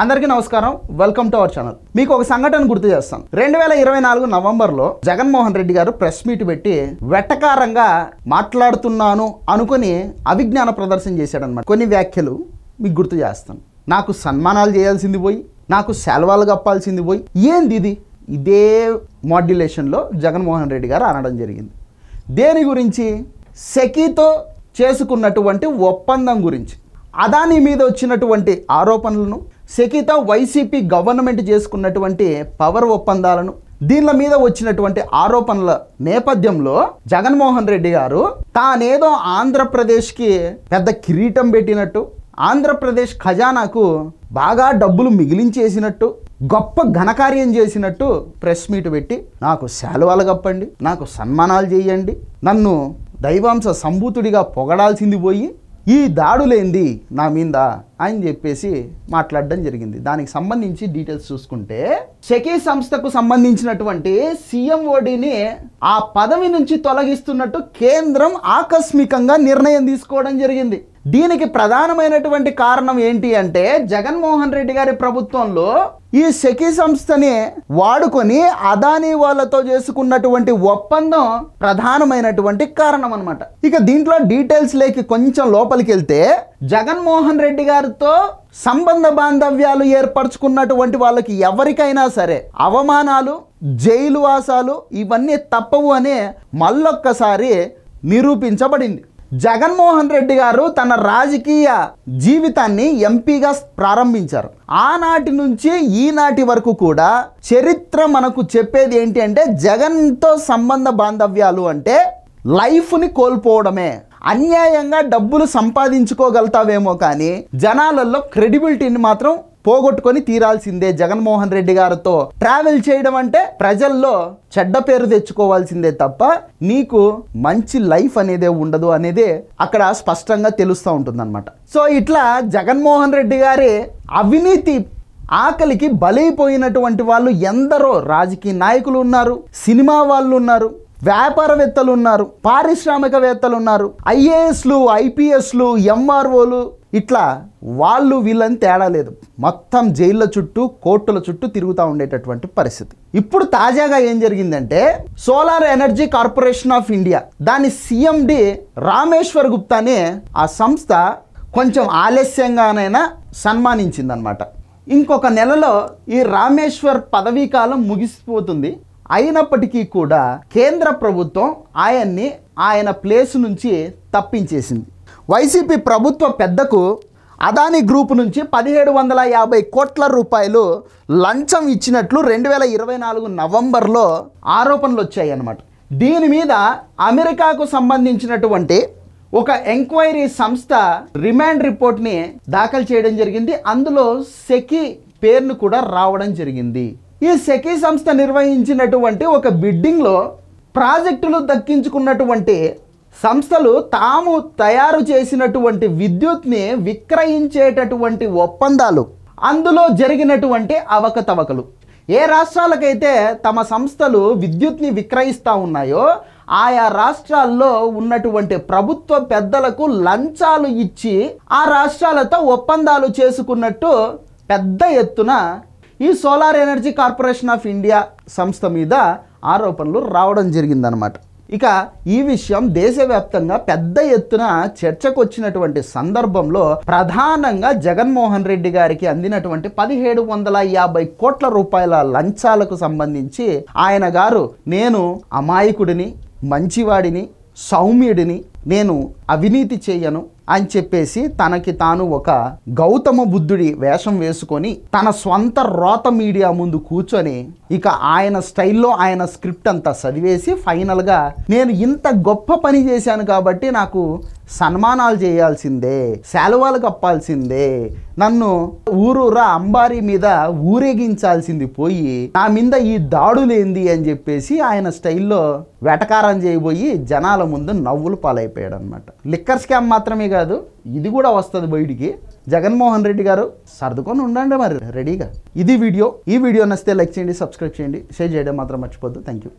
అందరికీ నమస్కారం, welcome to our channel. మీకు ఒక సంఘటన గుర్తు చేస్తాను. 2024 నవంబర్లో జగన్మోహన్ రెడ్డి గారు ప్రెస్ మీట్ పెట్టి వెటకారంగా మాట్లాడుతున్నాను అనుకుని అవిజ్ఞాన ప్రదర్శన చేశాడనమాట. కొన్ని వ్యాఖ్యలు మీకు గుర్తు చేస్తాను. నాకు సన్మానాలు చేయాల్సింది పోయి, నాకు సెలవులు కప్పాల్సింది పోయి, ఏంది ఇది? ఇదే మాడ్యులేషన్లో జగన్మోహన్ రెడ్డి గారు అనడం జరిగింది. దేని గురించి? సెకీతో చేసుకున్నటువంటి ఒప్పందం గురించి, అదానీ మీద వచ్చినటువంటి ఆరోపణలను, సెకీతో వైసీపీ గవర్నమెంట్ చేసుకున్నటువంటి పవర్ ఒప్పందాలను, దీనిల మీద వచ్చినటువంటి ఆరోపణల నేపథ్యంలో జగన్మోహన్ రెడ్డి గారు తానేదో ఆంధ్రప్రదేశ్కి పెద్ద కిరీటం పెట్టినట్టు, ఆంధ్రప్రదేశ్ ఖజానాకు బాగా డబ్బులు మిగిలించేసినట్టు, గొప్ప ఘనకార్యం చేసినట్టు ప్రెస్ మీట్ పెట్టి నాకు శాలువాలు కప్పండి, నాకు సన్మానాలు చేయండి, నన్ను దైవాంశ సంభూతుడిగా పొగడాల్సింది పోయి ఈ దాడులేంది నా మీద అని చెప్పేసి మాట్లాడడం జరిగింది. దానికి సంబంధించి డీటెయిల్స్ చూసుకుంటే, సెకీ సంస్థకు సంబంధించినటువంటి సీఎంఓడిని ఆ పదవి నుంచి తొలగిస్తున్నట్టు కేంద్రం ఆకస్మికంగా నిర్ణయం తీసుకోవడం జరిగింది. దీనికి ప్రధానమైనటువంటి కారణం ఏంటి అంటే, జగన్మోహన్ రెడ్డి గారి ప్రభుత్వంలో ఈ సెకీ సంస్థని వాడుకొని అదానీ వాళ్ళతో చేసుకున్నటువంటి ఒప్పందం ప్రధానమైనటువంటి కారణం అనమాట. ఇక దీంట్లో డీటెయిల్స్ లేకి కొంచెం లోపలికి వెళ్తే, జగన్మోహన్ రెడ్డి గారితో సంబంధ బాంధవ్యాలు ఏర్పరచుకున్నటువంటి వాళ్ళకి ఎవరికైనా సరే అవమానాలు, జైలు వాసాలు ఇవన్నీ తప్పవు అనే మళ్ళొక్కసారి నిరూపించబడింది. జగన్మోహన్ రెడ్డి గారు తన రాజకీయ జీవితాన్ని ఎంపీగా ప్రారంభించారు. ఆనాటి నుంచి ఈనాటి వరకు కూడా చరిత్ర మనకు చెప్పేది ఏంటి అంటే, జగన్తో సంబంధ బాంధవ్యాలు అంటే లైఫ్ని కోల్పోవడమే. అన్యాయంగా డబ్బులు సంపాదించుకోగలుగుతావేమో కానీ జనాలలో క్రెడిబిలిటీని మాత్రం పోగొట్టుకొని తీరాల్సిందే. జగన్మోహన్ రెడ్డి గారితో ట్రావెల్ చేయడం అంటే ప్రజల్లో చెడ్డ పేరు తెచ్చుకోవాల్సిందే తప్ప నీకు మంచి లైఫ్ అనేదే ఉండదు అనేదే అక్కడ స్పష్టంగా తెలుస్తూ ఉంటుందన్నమాట. సో ఇట్లా జగన్మోహన్ రెడ్డి గారి అవినీతి ఆకలికి బలైపోయినటువంటి వాళ్ళు ఎందరో రాజకీయ నాయకులు ఉన్నారు, సినిమా వాళ్ళు ఉన్నారు, వ్యాపారవేత్తలు ఉన్నారు, పారిశ్రామికవేత్తలు ఉన్నారు, ఐఏఎస్లు, ఐపీఎస్లు, ఎంఆర్ఓలు, ఇట్లా వాళ్ళు వీళ్ళని తేడా లేదు. మొత్తం జైళ్ళ చుట్టూ, కోర్టుల చుట్టూ తిరుగుతూ ఉండేటటువంటి పరిస్థితి. ఇప్పుడు తాజాగా ఏం జరిగిందంటే, solar energy corporation of India దాని సిఎండి రామేశ్వర్ గుప్తాని ఆ సంస్థ కొంచెం ఆలస్యంగానైనా సన్మానించిందనమాట. ఇంకొక నెలలో ఈ రామేశ్వర్ పదవీ కాలం ముగిసిపోతుంది. అయినప్పటికీ కూడా కేంద్ర ప్రభుత్వం ఆయన్ని ఆయన ప్లేస్ నుంచి తప్పించేసింది. వైసీపీ ప్రభుత్వ పెద్దకు అదానీ గ్రూప్ నుంచి 1750 కోట్ల రూపాయలు లంచం ఇచ్చినట్లు 2024 నవంబర్లో ఆరోపణలు వచ్చాయి అన్నమాట. దీని మీద అమెరికాకు సంబంధించినటువంటి ఒక ఎంక్వైరీ సంస్థ రిమాండ్ రిపోర్ట్ని దాఖలు చేయడం జరిగింది. అందులో సెకీ పేరును కూడా రావడం జరిగింది. ఈ సెకీ సంస్థ నిర్వహించినటువంటి ఒక బిడ్డింగ్లో ప్రాజెక్టులు దక్కించుకున్నటువంటి సంస్థలు తాము తయారు చేసినటువంటి విద్యుత్ని విక్రయించేటటువంటి ఒప్పందాలు, అందులో జరిగినటువంటి అవకతవకలు, ఏ రాష్ట్రాలకైతే తమ సంస్థలు విద్యుత్ని విక్రయిస్తూ ఉన్నాయో ఆయా రాష్ట్రాల్లో ఉన్నటువంటి ప్రభుత్వ పెద్దలకు లంచాలు ఇచ్చి ఆ రాష్ట్రాలతో ఒప్పందాలు చేసుకున్నట్టు పెద్ద ఎత్తున ఈ solar energy corporation of India సంస్థ మీద ఆరోపణలు రావడం జరిగిందనమాట. ఇక ఈ విషయం దేశవ్యాప్తంగా పెద్ద ఎత్తున చర్చకు వచ్చినటువంటి సందర్భంలో ప్రధానంగా జగన్మోహన్ రెడ్డి గారికి అందినటువంటి 1750 కోట్ల రూపాయల లంచాలకు సంబంధించి ఆయన గారు, నేను అమాయకుడిని, మంచివాడిని, సౌమ్యుడిని, నేను అవినీతి చేయను అని చెప్పేసి తనకి తాను ఒక గౌతమ బుద్ధుడి వేషం వేసుకొని తన స్వంత రోత మీడియా ముందు కూర్చొని ఇక ఆయన స్టైల్లో ఆయన స్క్రిప్ట్ అంతా చదివేసి ఫైనల్గా నేను ఇంత గొప్ప పని చేశాను కాబట్టి నాకు సన్మానాలు చేయాల్సిందే, శాలువాలు కప్పాల్సిందే, నన్ను ఊరూరా అంబారీ మీద ఊరేగించాల్సింది పోయి నా మీద ఈ దాడులేంది అని చెప్పేసి ఆయన స్టైల్లో వెటకారం చేయబోయి జనాల ముందు నవ్వులు పాలైపోయాడు అనమాట. లిక్కర్ స్కామ్ మాత్రమే కాదు, ఇది కూడా వస్తుంది బయటికి. జగన్మోహన్ రెడ్డి గారు సర్దుకొని ఉండండి మరి రెడీగా. ఇది వీడియో. ఈ వీడియో నచ్చితే లైక్ చేయండి, సబ్స్క్రైబ్ చేయండి, షేర్ చేయడం మాత్రం మర్చిపోద్దు. Thank you.